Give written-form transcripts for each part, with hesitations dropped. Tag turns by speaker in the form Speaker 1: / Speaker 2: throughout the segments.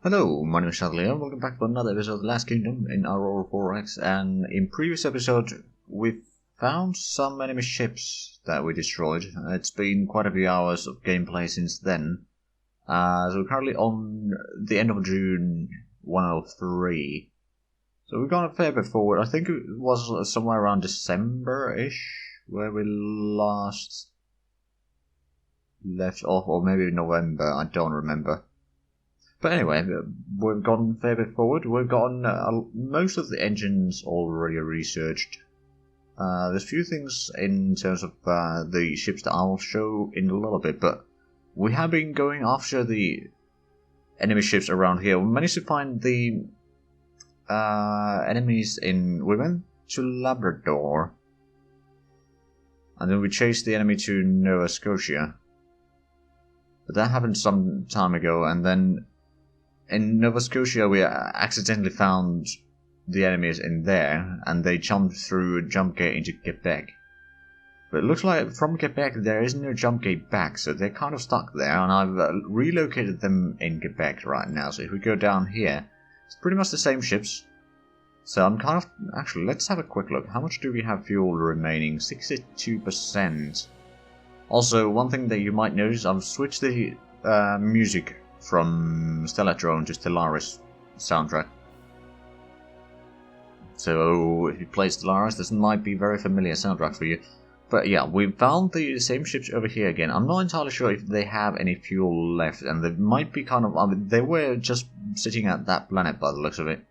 Speaker 1: Hello, my name is Zhatelier, welcome back to another episode of The Last Kingdom in Aurora 4X, and in previous episode we found some enemy ships that we destroyed. It's been quite a few hours of gameplay since then, so we're currently on the end of June 103, so we've gone a fair bit forward. I think it was somewhere around December-ish where we last left off, or maybe November, I don't remember. But anyway, we've gone a fair bit forward. We've gotten most of the engines already researched. There's a few things in terms of the ships that I'll show in a little bit, but we have been going after the enemy ships around here. We managed to find the enemies in... We went to Labrador, and then we chased the enemy to Nova Scotia. But that happened some time ago, and then in Nova Scotia we accidentally found the enemies in there, and they jumped through a jump gate into Quebec. But it looks like from Quebec there is no jump gate back, so they're kind of stuck there, and I've relocated them in Quebec right now. So if we go down here, it's pretty much the same ships. So I'm kind of... Actually, let's have a quick look. How much do we have fuel remaining? 62%. Also, one thing that you might notice, I've switched the music from Stellar to Stellaris soundtrack. So if you play Stellaris, this might be a very familiar soundtrack for you. But yeah, we found the same ships over here again. I'm not entirely sure if they have any fuel left, and they might be kind of... I mean, they were just sitting at that planet by the looks of it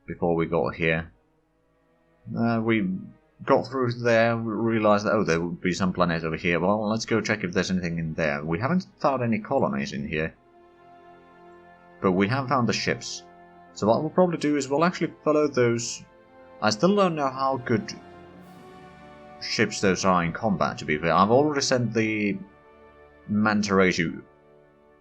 Speaker 1: before we got here. We got through there, we realised that, oh, there would be some planet over here. Well, let's go check if there's anything in there. We haven't found any colonies in here, but we have found the ships. So what we'll probably do is we'll actually follow those. I still don't know how good ships those are in combat, to be fair. I've already sent the Manta Ray to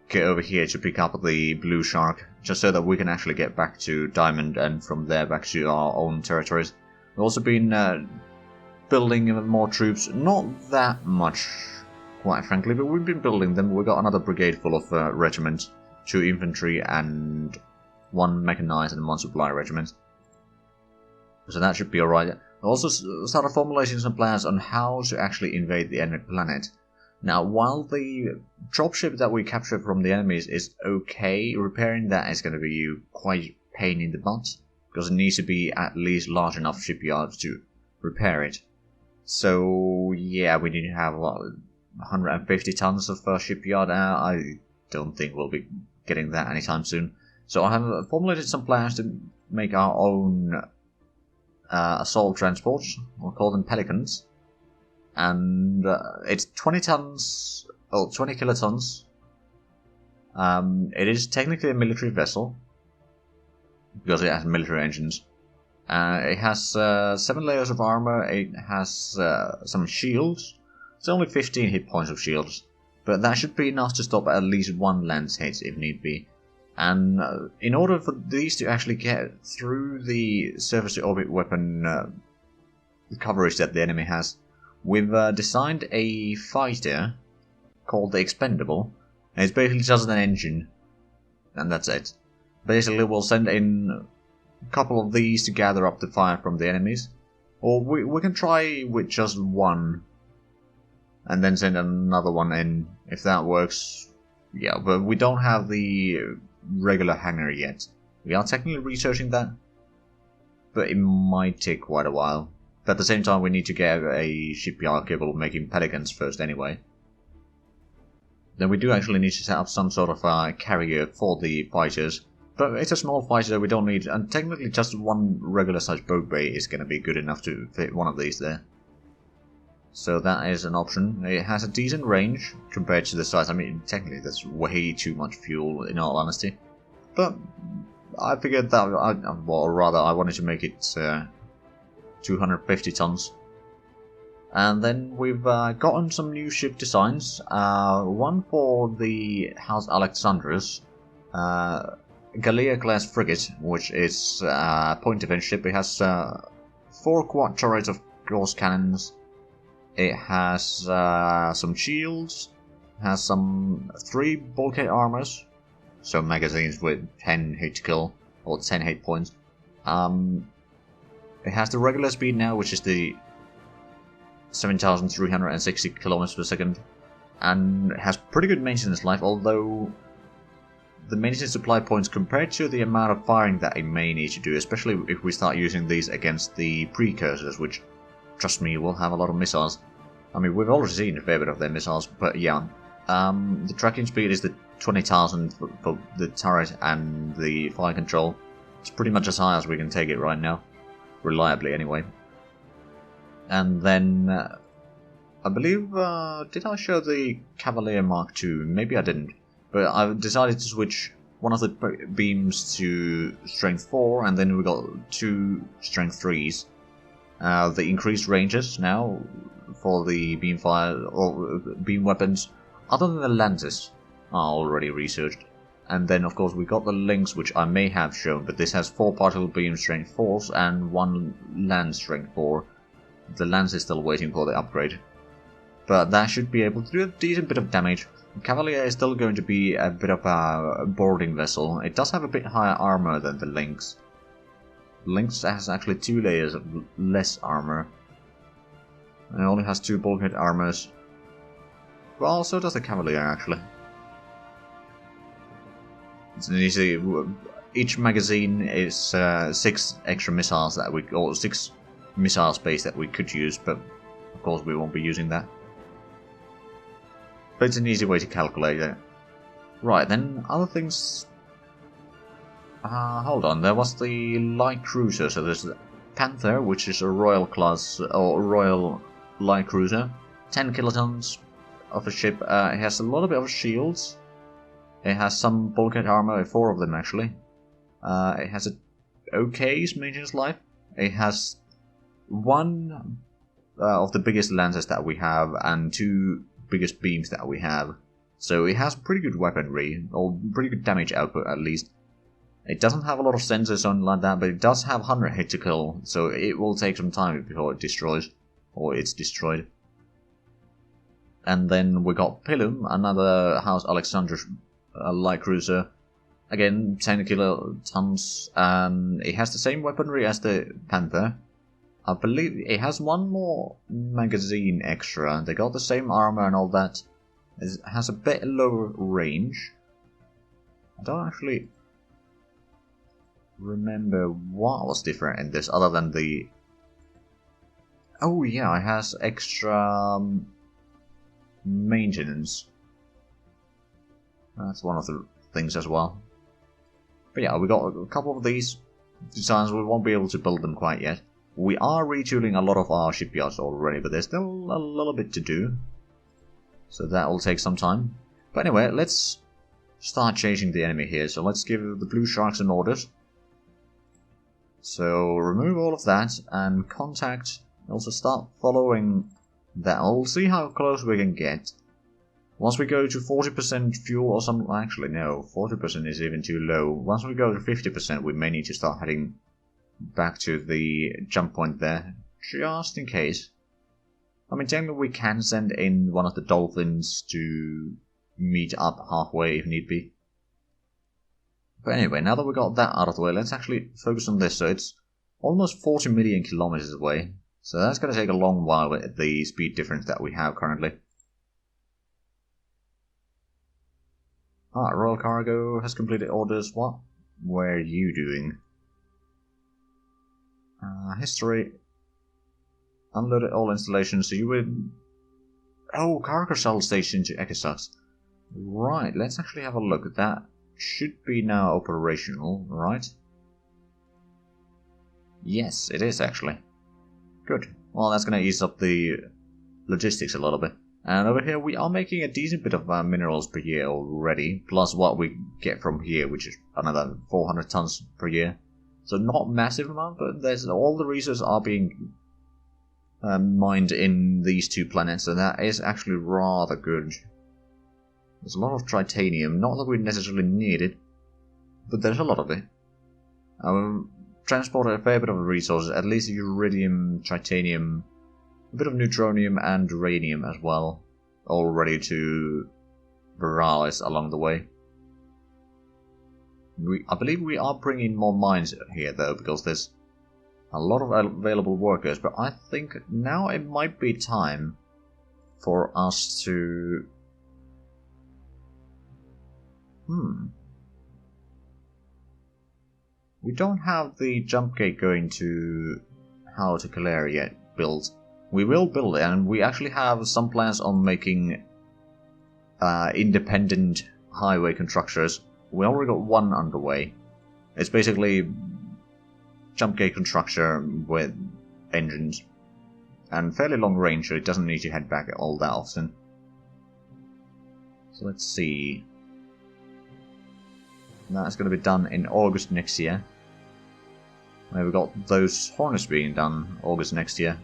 Speaker 1: get over here to pick up the Blue Shark, just so that we can actually get back to Diamond and from there back to our own territories. We've also been building more troops, not that much, quite frankly, but we've been building them. We've got another brigade full of regiments, 2 infantry and 1 mechanized and 1 supply regiment. So that should be alright. I also started formulating some plans on how to actually invade the enemy planet. Now, while the dropship that we captured from the enemies is okay, repairing that is going to be quite a pain in the butt, because it needs to be at least large enough shipyards to repair it. So yeah, we need to have 150 tons of shipyard. I don't think we'll be getting that anytime soon. So I have formulated some plans to make our own assault transports. We'll call them Pelicans. And it's 20 tons, or 20 kilotons. It is technically a military vessel, because it has military engines. It has 7 layers of armor, it has some shields. It's only 15 hit points of shields, but that should be enough to stop at least 1 lance hit if need be. And in order for these to actually get through the surface-to-orbit weapon coverage that the enemy has, we've designed a fighter called the Expendable. And it's basically just an engine, and that's it. Basically, we'll send in a couple of these to gather up the fire from the enemies, or we can try with just 1, and then send another one in if that works. Yeah, but we don't have the regular hangar yet. We are technically researching that, but it might take quite a while. But at the same time, we need to get a shipyard capable of making Pelicans first anyway. Then we do actually need to set up some sort of carrier for the fighters. But it's a small fighter that we don't need, and technically just 1 regular sized boat bay is going to be good enough to fit one of these there. So that is an option. It has a decent range compared to the size. I mean, technically that's way too much fuel in all honesty. But I figured that, or rather I wanted to make it 250 tons. And then we've gotten some new ship designs. One for the House Alexandrus. Galileo class frigate, which is a point defense ship. It has 4 quad turrets of cross cannons. It has some shields, has some 3 bulkhead armors, So magazines with 10 hit to kill, or 10 hit points. It has the regular speed now, which is the 7,360 kilometers per second, and it has pretty good maintenance life, although the maintenance supply points compared to the amount of firing that it may need to do, especially if we start using these against the precursors, which, trust me, will have a lot of missiles. I mean, we've already seen a fair bit of their missiles, but yeah. The tracking speed is the 20,000 for the turret and the fire control. It's pretty much as high as we can take it right now. Reliably, anyway. And then, I believe, did I show the Cavalier Mark II? Maybe I didn't. But I decided to switch one of the beams to Strength 4, and then we got 2 Strength 3s. The increased ranges now for the beam fire, or beam weapons, other than the lenses, are already researched. And then, of course, we got the links, which I may have shown, but this has 4 particle beam strength 4s and 1 lens strength 4. The lens is still waiting for the upgrade. But that should be able to do a decent bit of damage. Cavalier is still going to be a bit of a boarding vessel. It does have a bit higher armor than the Lynx. Lynx has actually 2 layers of less armor. It only has 2 bulkhead armors. Well, so does the Cavalier, actually. You see, each magazine is 6 extra missiles that we, or 6 missile space that we could use, but of course we won't be using that. But it's an easy way to calculate it. Right, then other things. Hold on, there was the light cruiser. So there's the Panther, which is a royal class or royal light cruiser, 10 kilotons of a ship. It has a little bit of shields. It has some bulkhead armor, 4 of them actually. It has a okay maintenance life. It has 1 of the biggest lances that we have and 2 biggest beams that we have. So it has pretty good weaponry, or pretty good damage output at least. It doesn't have a lot of sensors on like that, but it does have 100 hit to kill, so it will take some time before it destroys, or it's destroyed. And then we got Pilum, another House Alexandrus light cruiser. Again, 10 kilotons, and it has the same weaponry as the Panther. I believe it has 1 more magazine extra. They got the same armor and all that. It has a bit lower range. I don't actually remember what was different in this other than the... Oh yeah, it has extra maintenance. That's one of the things as well. But yeah, we got a couple of these designs. We won't be able to build them quite yet. We are retooling a lot of our shipyards already, but there's still a little bit to do. So that will take some time. But anyway, let's start chasing the enemy here. So let's give the blue sharks some orders. So remove all of that and contact. Also start following that. We'll see how close we can get. Once we go to 40% fuel or something, actually no, 40% is even too low. Once we go to 50%, we may need to start heading back to the jump point there, just in case. I mean, technically we can send in one of the dolphins to meet up halfway if need be. But anyway, now that we got that out of the way, let's actually focus on this. So it's almost 40 million kilometers away, so that's going to take a long while with the speed difference that we have currently. Royal Cargo has completed orders. What were you doing? History. Unloaded all installations, so you would... Oh, cargo shuttle station to Ecosux. Right, let's actually have a look at that. Should be now operational, right? Yes, it is actually. Good. Well, that's going to ease up the logistics a little bit. And over here we are making a decent bit of minerals per year already, plus what we get from here, which is another 400 tons per year. So not massive amount, but there's all the resources are being mined in these 2 planets, and that is actually rather good. There's a lot of titanium, not that we necessarily need it, but there's a lot of it. Transported a fair bit of resources, at least uridium, titanium, a bit of neutronium and uranium as well, all ready to Veralis along the way. I believe we are bringing more mines here though, because there's a lot of available workers, but I think now it might be time for us to... We don't have the jump gate going to Zhatelier yet built. We will build it, and we actually have some plans on making independent highway constructors. We already got one underway. It's basically jump gate constructor with engines and fairly long range, so it doesn't need to head back all that often. So let's see. That's going to be done in August next year. We've got those Hornets being done August next year.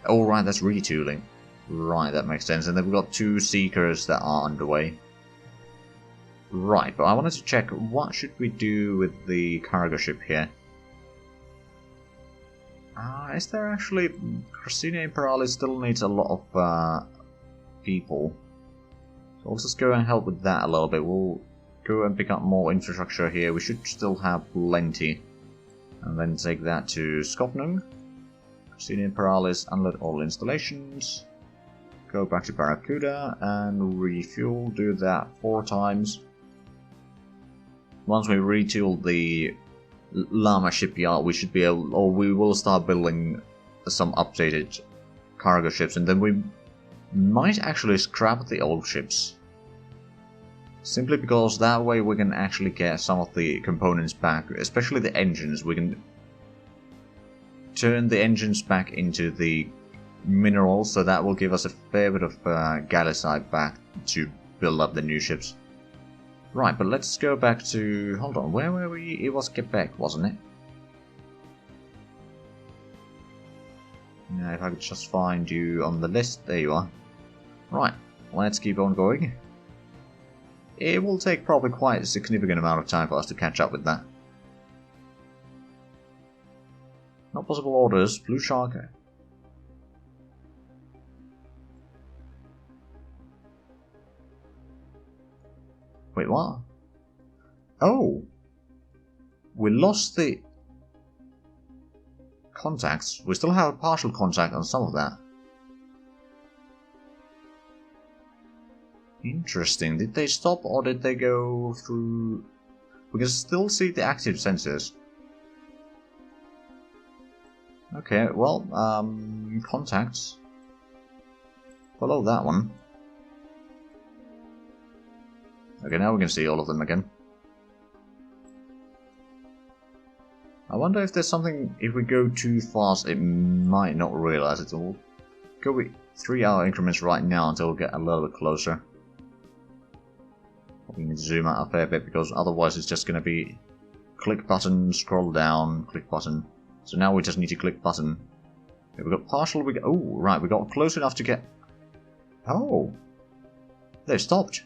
Speaker 1: Oh right, that's retooling. Right, that makes sense. And then we've got 2 Seekers that are underway. Right, but I wanted to check what should we do with the cargo ship here. Is there actually... Christina Imperialis still needs a lot of people. So let's just go and help with that a little bit. We'll go and pick up more infrastructure here. We should still have plenty. And then take that to Skopnung. Christina Imperialis, unload all installations. Go back to Barracuda and refuel. Do that 4 times. Once we retool the Llama shipyard, we should be able, or we will start building some updated cargo ships, and then we might actually scrap the old ships. Simply because that way we can actually get some of the components back, especially the engines. We can turn the engines back into the minerals, so that will give us a fair bit of Galicite back to build up the new ships. Right, but let's go back to... Hold on, where were we? It was Quebec, wasn't it? Now, if I could just find you on the list. There you are. Right, let's keep on going. It will take probably quite a significant amount of time for us to catch up with that. Not possible orders. Blue Shark. Wait, what? Oh! We lost the contacts. We still have a partial contact on some of that. Interesting. Did they stop or did they go through... We can still see the active sensors. Okay, well, contacts. Follow that one. Okay, now we can see all of them again. I wonder if there's something, if we go too fast, it might not realize it all. Go with 3-hour increments right now until we get a little bit closer. We need to zoom out a fair bit because otherwise it's just going to be click button, scroll down, click button. So now we just need to click button. Okay, we got partial, we got... Oh, right, we got close enough to get... Oh! They stopped.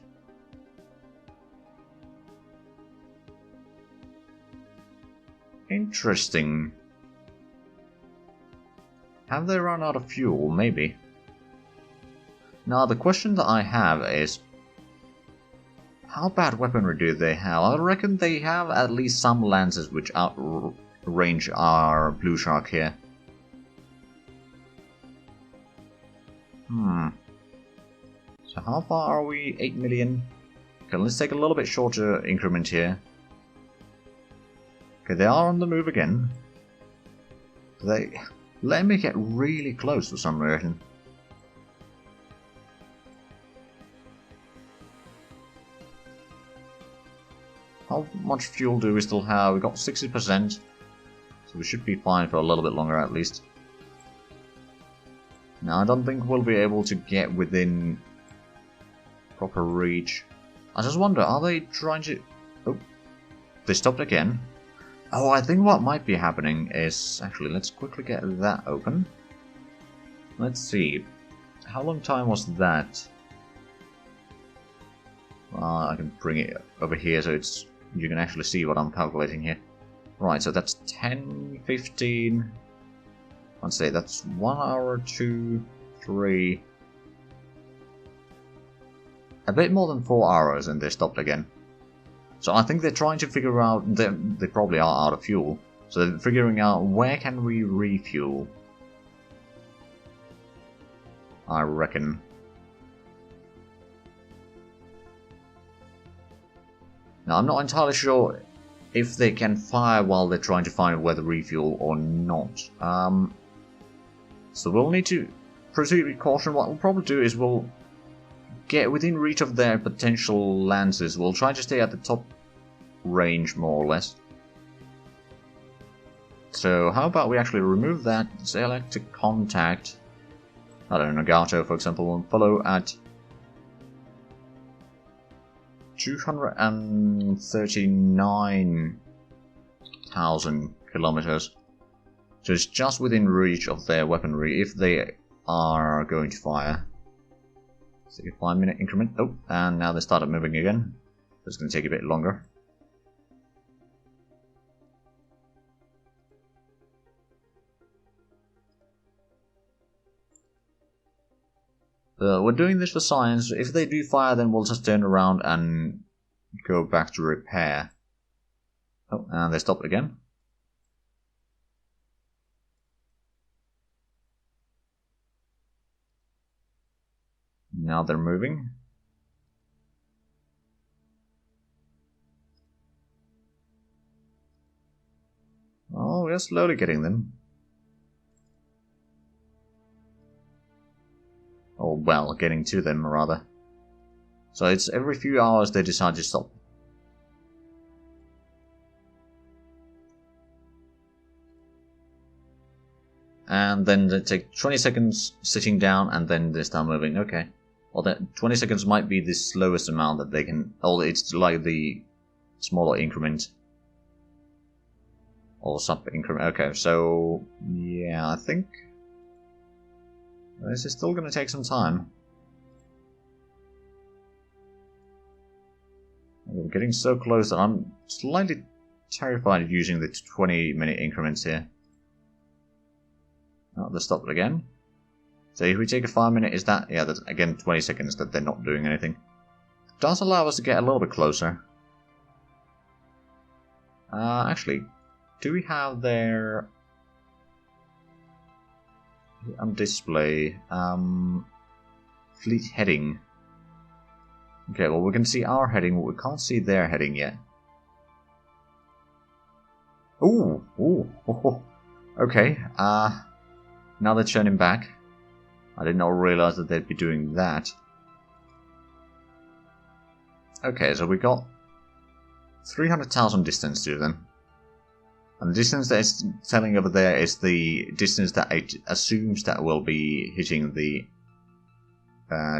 Speaker 1: Interesting. Have they run out of fuel? Maybe. Now, the question that I have is... How bad weaponry do they have? I reckon they have at least some lances which outrange our Blue Shark here. So how far are we? 8 million. Okay, let's take a little bit shorter increment here. Okay, they are on the move again. They let me get really close for some reason. How much fuel do we still have? We got 60%. So we should be fine for a little bit longer at least. Now I don't think we'll be able to get within proper reach. I just wonder, are they trying to... Oh, they stopped again. Oh, I think what might be happening is... Actually, let's quickly get that open. Let's see. How long time was that? I can bring it over here so it's you can actually see what I'm calculating here. Right, so that's 10, 15... Let's say that's 1 hour, 2, 3... A bit more than 4 hours and they stopped again. So I think they're trying to figure out, they probably are out of fuel, so they're figuring out where can we refuel, I reckon. Now I'm not entirely sure if they can fire while they're trying to find where to refuel or not. So we'll need to proceed with caution. What we'll probably do is we'll get within reach of their potential lances. We'll try to stay at the top range, more or less. So how about we actually remove that, select contact, I don't know, Nagato for example, and follow at 239,000 kilometers. So it's just within reach of their weaponry if they are going to fire. It's like a 5-minute increment. Oh, and now they started moving again. It's going to take a bit longer. We're doing this for science. If they do fire, then we'll just turn around and go back to repair. Oh, and they stopped again. Now they're moving. Oh, we're slowly getting them. Or, well, getting to them, rather. So it's every few hours they decide to stop. And then they take 20 seconds sitting down, and then they start moving. Okay. Well, that 20 seconds might be the slowest amount that they can... Oh, it's like the smaller increment. Or sub-increment. Okay, so... Yeah, I think... This is still going to take some time. We're getting so close that I'm slightly terrified of using the 20-minute increments here. Oh, they stopped again. So if we take a 5-minute, is that... Yeah, that's again 20 seconds that they're not doing anything. It does allow us to get a little bit closer. Actually, do we have their... On display, fleet heading. Okay, well we can see our heading, but we can't see their heading yet. Ooh, ooh, oh, okay. Now they're turning back. I did not realize that they'd be doing that. Okay, so we got 300,000 distance to them. And the distance that it's telling over there is the distance that it assumes that will be hitting the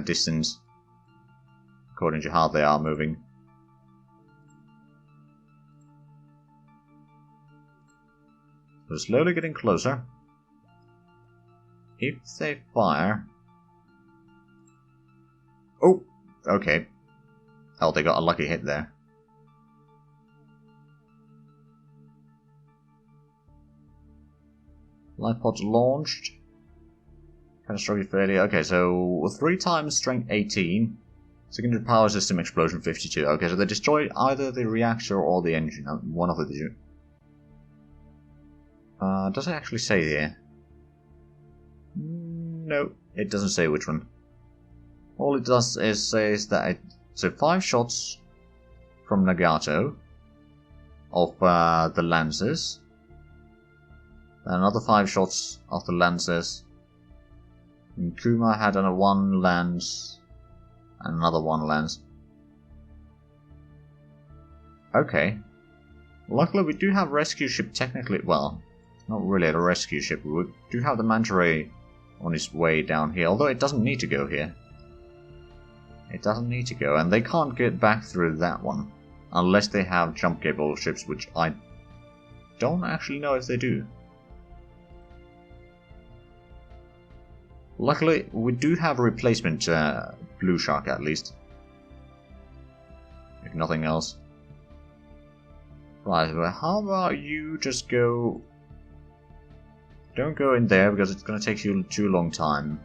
Speaker 1: distance according to how they are moving. So slowly getting closer. If they fire... Oh! Okay. Oh, they got a lucky hit there. Life pods launched. Catastrophic failure. Okay, so 3 times strength 18. Secondary power system explosion 52. Okay, so they destroyed either the reactor or the engine. One of the two. Does it actually say here? No, it doesn't say which one. All it does is says that it... So 5 shots from Nagato of the Lancers. Another 5 shots of the Lancers. And Kuma had 1 lance and another 1 lance. Okay. Luckily we do have rescue ship technically, well, not really a rescue ship. We do have the manta ray on its way down here, although it doesn't need to go here. It doesn't need to go, and they can't get back through that one. Unless they have jump capable ships, which I don't actually know if they do. Luckily, we do have a replacement Blue Shark at least. If nothing else. Right, well, how about you just go... Don't go in there because it's going to take you too long time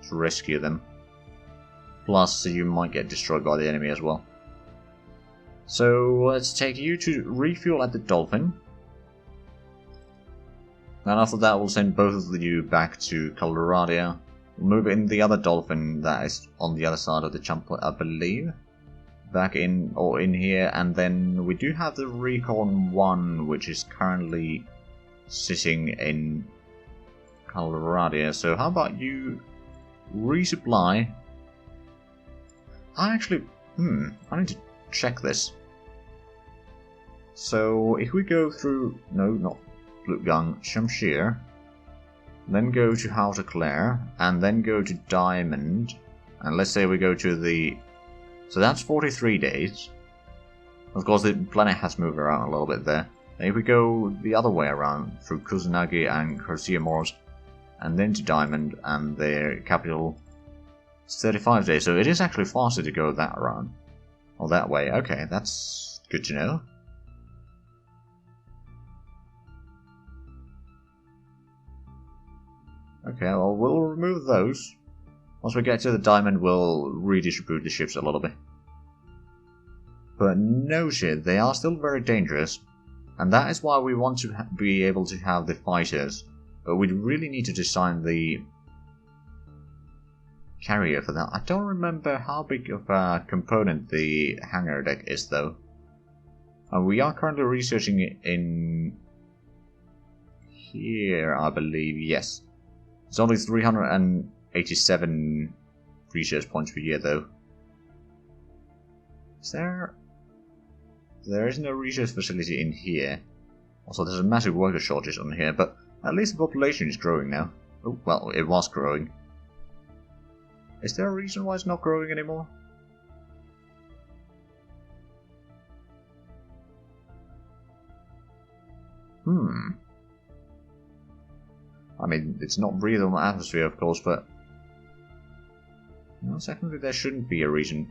Speaker 1: to rescue them. Plus, you might get destroyed by the enemy as well. So let's take you to refuel at the Dolphin. And after that we'll send both of you back to Galileo. We'll move in the other Dolphin that is on the other side of the chump, I believe. Back in, or in here, and then we do have the Recon 1, which is currently sitting in Galileo. So how about you resupply? I need to check this. So if we go through, no, not Blutgang, Shamshir, then go to Zhatelier, and then go to Diamond, and let's say we go to the... So that's 43 days. Of course, the planet has moved around a little bit there. And if we go the other way around, through Kusanagi and Korsiamors, and then to Diamond, and their capital, it's 35 days. So it is actually faster to go that around. Or that way. Okay, that's good to know. Okay, well, we'll remove those. Once we get to the Diamond, we'll redistribute the ships a little bit. But no shit, they are still very dangerous. And that is why we want to be able to have the fighters. But we really need to design the carrier for that. I don't remember how big of a component the hangar deck is, though. We are currently researching it in here, I believe, yes. It's only 387 research points per year, though. Is there... There is no research facility in here. Also, there's a massive worker shortage on here, but at least the population is growing now. Oh, well, it was growing. Is there a reason why it's not growing anymore? I mean, it's not breathable in the atmosphere, of course, but... No, secondly, there shouldn't be a reason.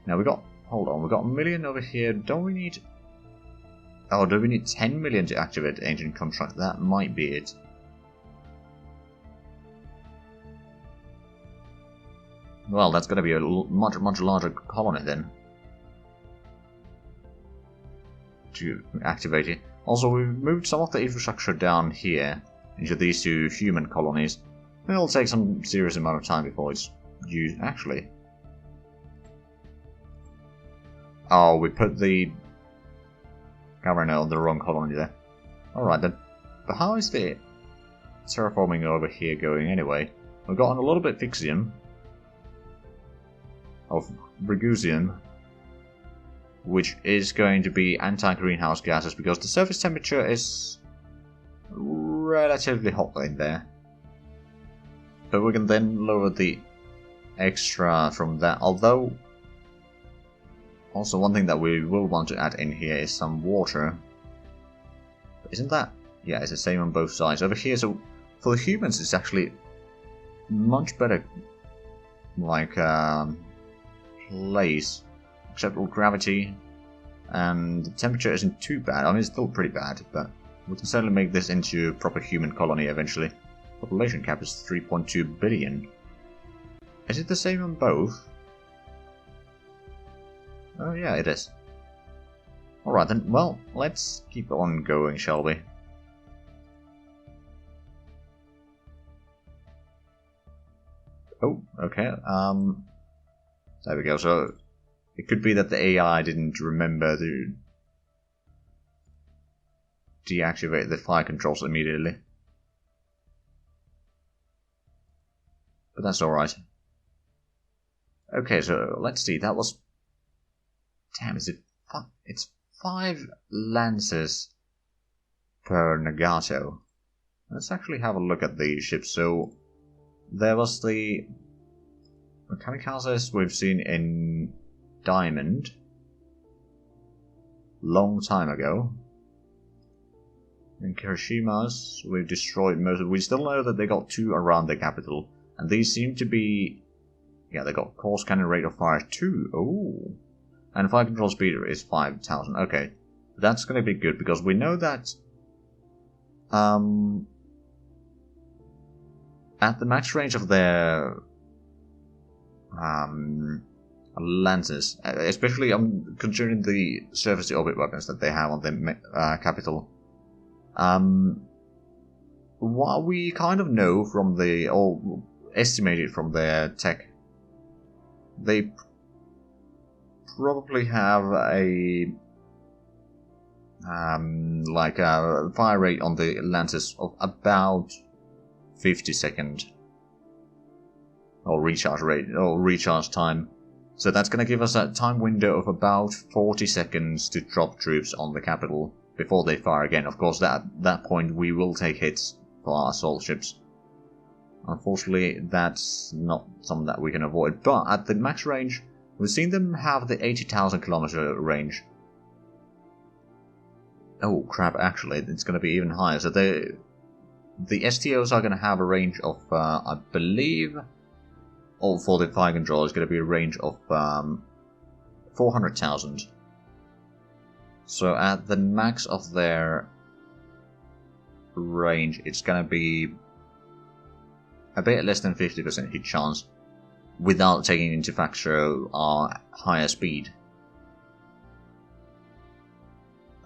Speaker 1: Now, we got... Hold on, we got 1 million over here. Don't we need... Oh, do we need 10 million to activate the ancient contract? That might be it. Well, that's going to be a much larger colony then. To activate it. Also, we've moved some of the infrastructure down here into these two human colonies. It'll take some serious amount of time before it's used. Actually. Oh, we put the governor on the wrong colony there. Alright then. But how is the terraforming over here going anyway? We've gotten a little bit Fixium. Of Brigusium. Which is going to be anti-greenhouse gases because the surface temperature is relatively hot in there. But we can then lower the extra from that. Although, also one thing that we will want to add in here is some water. Isn't that? Yeah, it's the same on both sides. Over here, so for the humans it's actually much better, like, place. Acceptable gravity, and the temperature isn't too bad. I mean, it's still pretty bad, but we can certainly make this into a proper human colony eventually. Population cap is 3.2 billion. Is it the same on both? Oh yeah, it is. Alright then, well, let's keep on going, shall we? Oh, okay, there we go, so it could be that the AI didn't remember to deactivate the fire controls immediately. But that's alright. Okay, so let's see, that was... Damn, is it... It's 5 lances per Nagato. Let's actually have a look at the ships. So, there was the kamikazes we've seen in Diamond long time ago. In Kirishimaz, we've destroyed most of. We still know that they got 2 around the capital, and these seem to be. Yeah, they got course cannon rate of fire 2. Oh, and fire control speed is 5,000. Okay, that's going to be good because we know that. At the max range of their. Lances, especially considering the surface-to-orbit weapons that they have on the capital. What we kind of know from the, or estimated from their tech, they probably have a like a fire rate on the Lances of about 50 seconds, or recharge rate, or recharge time. So that's going to give us a time window of about 40 seconds to drop troops on the capital before they fire again. Of course, at that point we will take hits for our assault ships. Unfortunately, that's not something that we can avoid. But at the max range, we've seen them have the 80,000 kilometer range. Oh crap, actually, it's going to be even higher. So the STOs are going to have a range of, I believe, or for the fire control, is going to be a range of 400,000. So at the max of their range, it's going to be a bit less than 50% hit chance, without taking into factor our higher speed.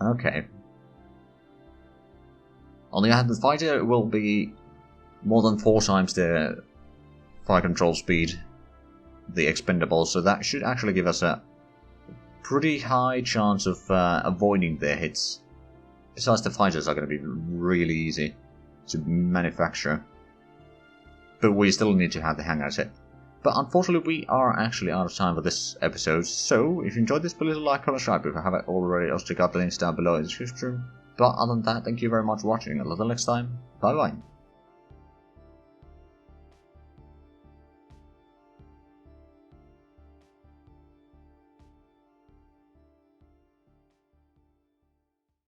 Speaker 1: Okay. On the other hand, the fighter will be more than 4 times the fire control speed, the expendable, so that should actually give us a pretty high chance of avoiding their hits. Besides, the fighters are going to be really easy to manufacture. But we still need to have the hangar set. But unfortunately, we are actually out of time for this episode, so if you enjoyed this, please like, comment, subscribe if you haven't already. Also check out the links down below in the description. But other than that, thank you very much for watching. Until next time, bye bye.